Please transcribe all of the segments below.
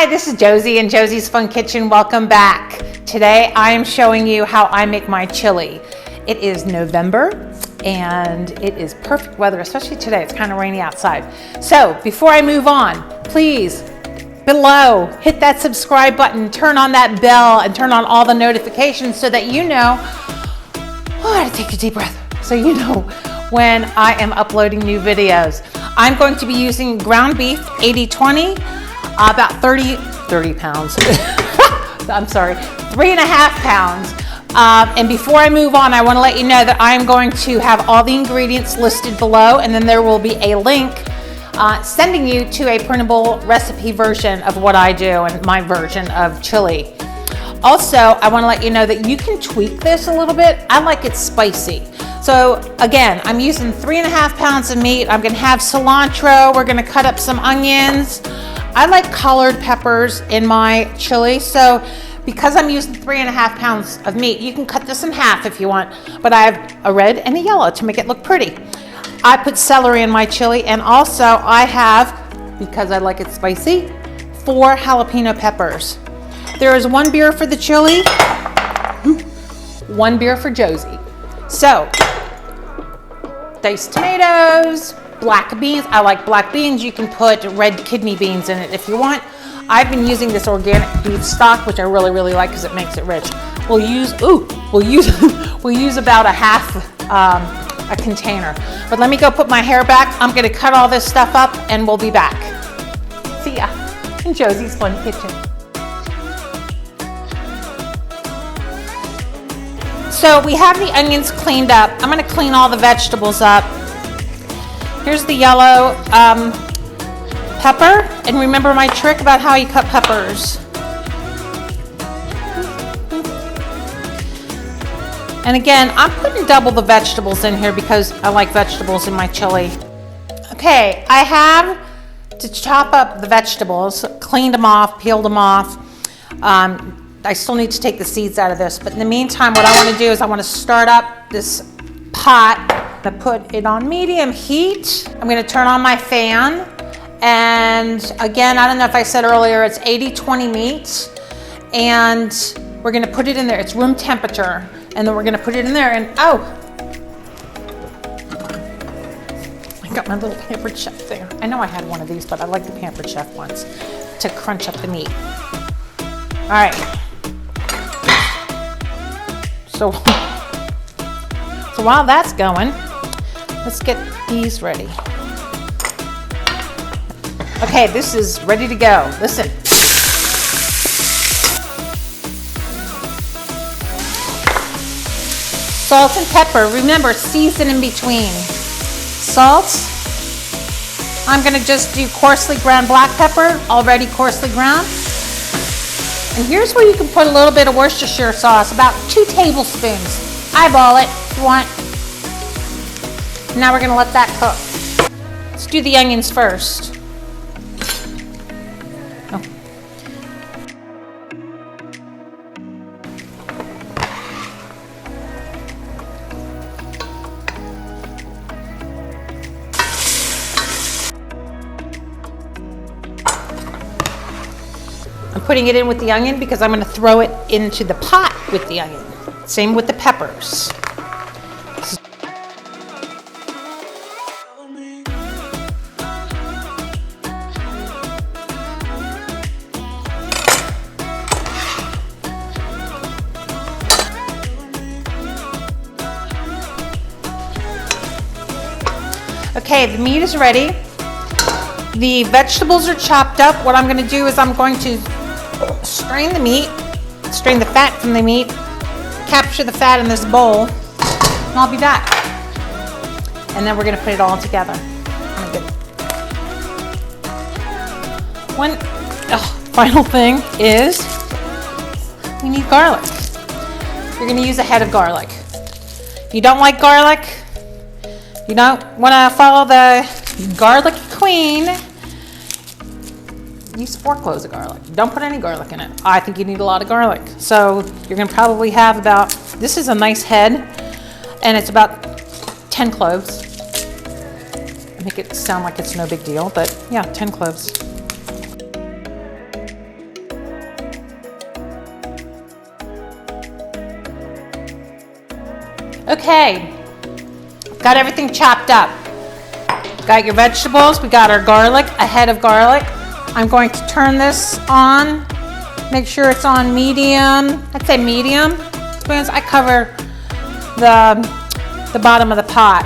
Hi, this is Josie in Josie's Fun Kitchen. Welcome back. Today I am showing you how I make my chili. It is November and it is perfect weather, especially today. It's kind of rainy outside. So before I move on, please below hit that subscribe button, turn on that bell, and turn on all the notifications so that you know, I had to take a deep breath, so you know when I am uploading new videos. I'm going to be using ground beef 80-20, about 30 pounds. I'm sorry, 3.5 pounds. And before I move on, I want to let you know that I'm going to have all the ingredients listed below, and then there will be a link sending you to a printable recipe version of what I do and my version of chili. Also, I want to let you know that you can tweak this a little bit. I like it spicy. So again, I'm using 3.5 pounds of meat. I'm going to have cilantro. We're going to cut up some onions. I like colored peppers in my chili. So because I'm using 3.5 pounds of meat, you can cut this in half if you want, but I have a red and a yellow to make it look pretty. I put celery in my chili, and also I have, because I like it spicy, 4 jalapeno peppers. There is 1 beer for the chili, 1 beer for Josie. So, diced tomatoes, black beans. I like black beans. You can put red kidney beans in it if you want. I've been using this organic beef stock, which I really like because it makes it rich. We'll use about a half a container. But let me go put my hair back. I'm going to cut all this stuff up, and we'll be back. See ya in Josie's Fun Kitchen. So we have the onions cleaned up. I'm going to clean all the vegetables up. Here's the yellow pepper. And remember my trick about how you cut peppers. And again, I'm putting double the vegetables in here because I like vegetables in my chili. Okay, I have to chop up the vegetables, cleaned them off, peeled them off. I still need to take the seeds out of this, but in the meantime, what I want to do is I want to start up this pot. I put it on medium heat. I'm going to turn on my fan, and again, I don't know if I said earlier, it's 80-20 meat, and we're going to put it in there. It's room temperature, and then we're going to put it in there, and oh, I got my little Pampered Chef there. I know I had one of these, but I like the Pampered Chef ones to crunch up the meat. All right. So while that's going, let's get these ready. Okay, this is ready to go. Listen. Salt and pepper. Remember, season in between. Salt. I'm going to just do coarsely ground black pepper, already coarsely ground. And here's where you can put a little bit of Worcestershire sauce, about 2 tablespoons. Eyeball it if you want. Now we're going to let that cook. Let's do the onions first. Oh. I'm putting it in with the onion because I'm going to throw it into the pot with the onion. Same with the peppers. Okay, the meat is ready. The vegetables are chopped up. What I'm going to do is I'm going to strain the meat, strain the fat from the meat, capture the fat in this bowl, and I'll be back. And then we're going to put it all together. One final thing is we need garlic. You're going to use a head of garlic. If you don't like garlic, you don't want to follow the garlic queen, use 4 cloves of garlic. Don't put any garlic in it. I think you need a lot of garlic. So you're going to probably have about, this is a nice head, and it's about 10 cloves. I make it sound like it's no big deal, but yeah, 10 cloves. Okay, got everything chopped up. Got your vegetables, we got our garlic, a head of garlic. I'm going to turn this on, make sure it's on medium, I'd say medium. I cover the bottom of the pot.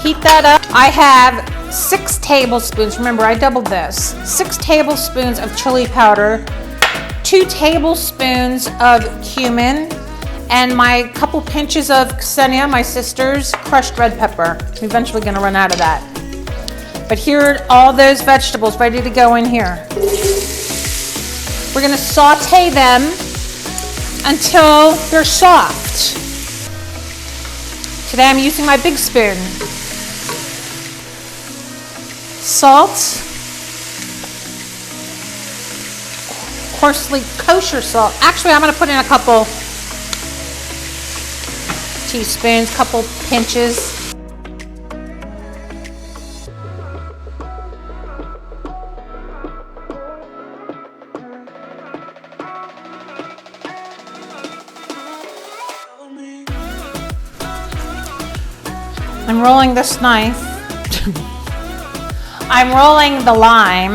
Heat that up. I have 6 tablespoons, remember I doubled this, 6 tablespoons of chili powder, 2 tablespoons of cumin, and my couple pinches of Ksenia, my sister's crushed red pepper. I'm eventually gonna run out of that. But here are all those vegetables ready to go in here. We're gonna saute them until they're soft. Today I'm using my big spoon. Salt, coarsely kosher salt. Actually, I'm gonna put in a couple teaspoons, couple pinches. I'm rolling this knife. I'm rolling the lime.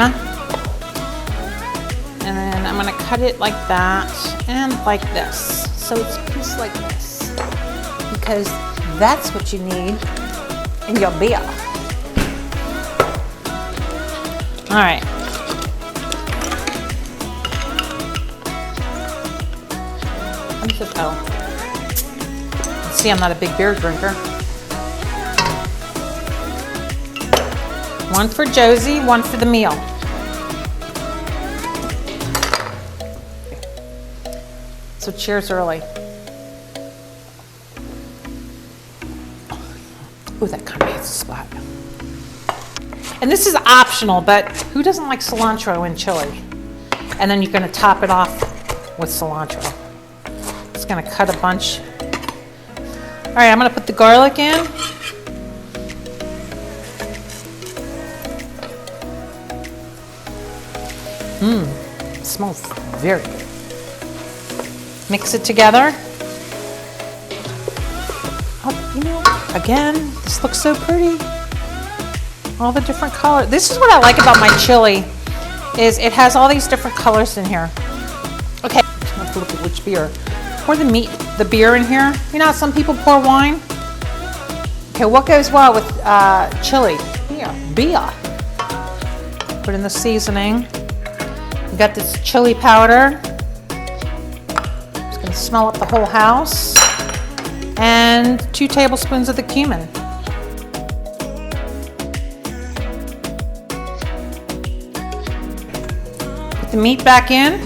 And then I'm gonna cut it like that and like this. So it's a piece like this. Because that's what you need in your beer. All right. See, I'm not a big beer drinker. One for Josie, one for the meal. So cheers early. Ooh, that kind of hits the spot. And this is optional, but who doesn't like cilantro in chili? And then you're gonna top it off with cilantro. Just gonna cut a bunch. All right, I'm gonna put the garlic in. Smells very good. Mix it together. Oh, you know, again, this looks so pretty. All the different colors. This is what I like about my chili, is it has all these different colors in here. Okay, I have to look at which beer. Pour the beer in here. You know how some people pour wine? Okay, what goes well with chili? Beer. Put in the seasoning. We got this chili powder. It's gonna smell up the whole house. And 2 tablespoons of the cumin. Put the meat back in.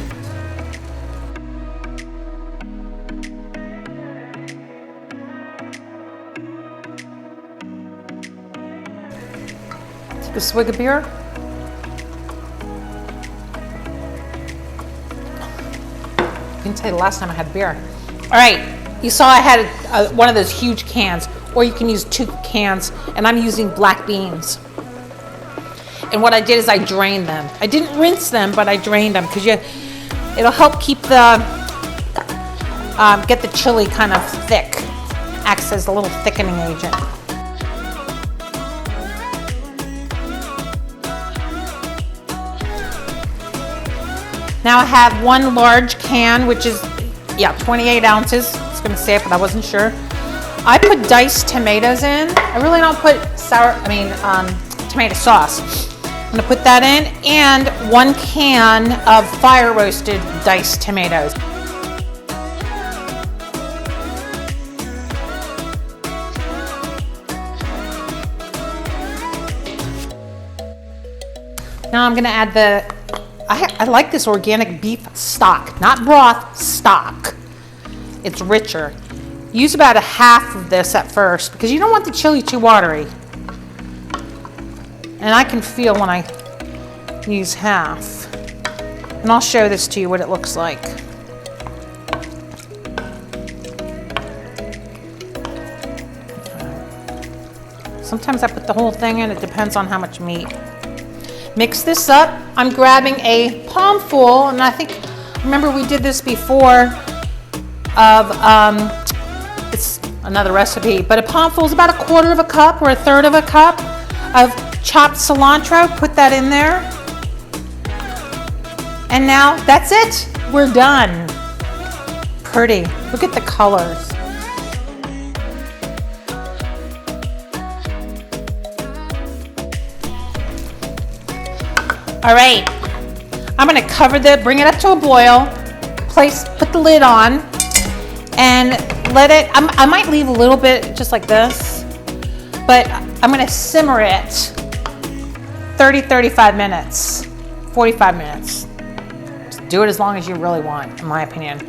Take a swig of beer. I can tell you the last time I had beer. All right, you saw I had one of those huge cans, or you can use 2 cans, and I'm using black beans. And what I did is I drained them. I didn't rinse them, but I drained them because it'll help keep get the chili kind of thick. Acts as a little thickening agent. Now I have 1 large can, which is, 28 ounces. I was gonna say it, but I wasn't sure. I put diced tomatoes in. I really don't put tomato sauce. I'm gonna put that in, and 1 can of fire roasted diced tomatoes. Now I'm gonna add I like this organic beef stock, not broth, stock. It's richer. Use about a half of this at first because you don't want the chili too watery. And I can feel when I use half. And I'll show this to you what it looks like. Sometimes I put the whole thing in, it depends on how much meat. Mix this up. I'm grabbing a palmful, and remember we did this before, of, I another recipe, but a palmful is about 1/4 of a cup or 1/3 of a cup of chopped cilantro. Put that in there. And now that's it. We're done. Pretty. Look at the colors. All right. I'm going to bring it up to a boil. Put the lid on and let it, I might leave a little bit just like this, but I'm going to simmer it 30-35 minutes, 45 minutes. Just do it as long as you really want, in my opinion.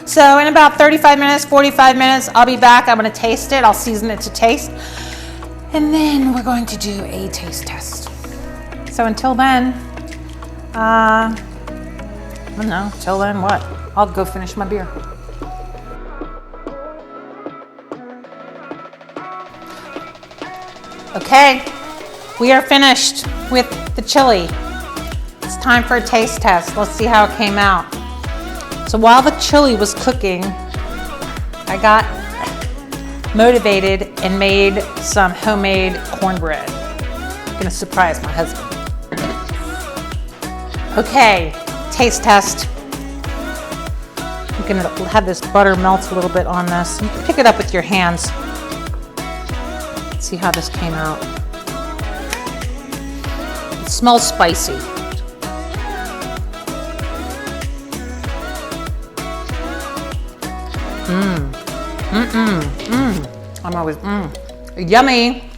So in about 35 minutes, 45 minutes, I'll be back. I'm going to taste it. I'll season it to taste. And then we're going to do a taste test. So until then, I don't know, till then what? I'll go finish my beer. Okay, we are finished with the chili. It's time for a taste test. Let's see how it came out. So while the chili was cooking, I got motivated and made some homemade cornbread. I'm gonna surprise my husband. Okay, taste test. I'm gonna have this butter melt a little bit on this. You can pick it up with your hands. Let's see how this came out. It smells spicy. I'm always, yummy.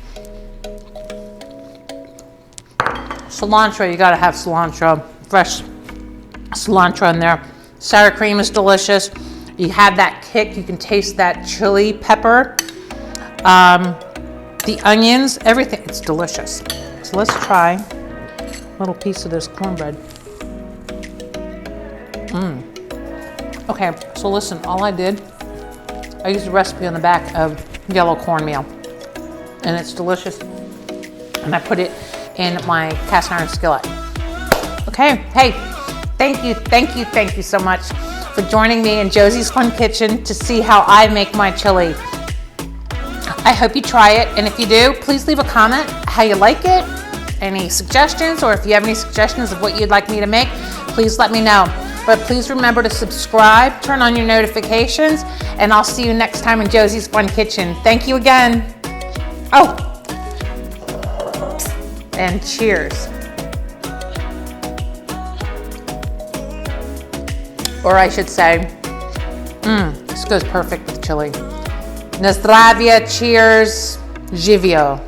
Cilantro, you gotta have cilantro, fresh cilantro in there. Sour cream is delicious. You have that kick, you can taste that chili pepper. The onions, everything, it's delicious. So let's try a little piece of this cornbread. Okay, so listen, all I did, I used a recipe on the back of yellow cornmeal, and it's delicious. And I put it in my cast iron skillet. Okay, hey, thank you so much for joining me in Josie's Fun Kitchen to see how I make my chili. I hope you try it, and if you do, please leave a comment how you like it, any suggestions, or if you have any suggestions of what you'd like me to make, please let me know. But please remember to subscribe, turn on your notifications, and I'll see you next time in Josie's Fun Kitchen. Thank you again. Oh, and cheers. Or I should say, this goes perfect with chili. Na zdravie, cheers, żywio.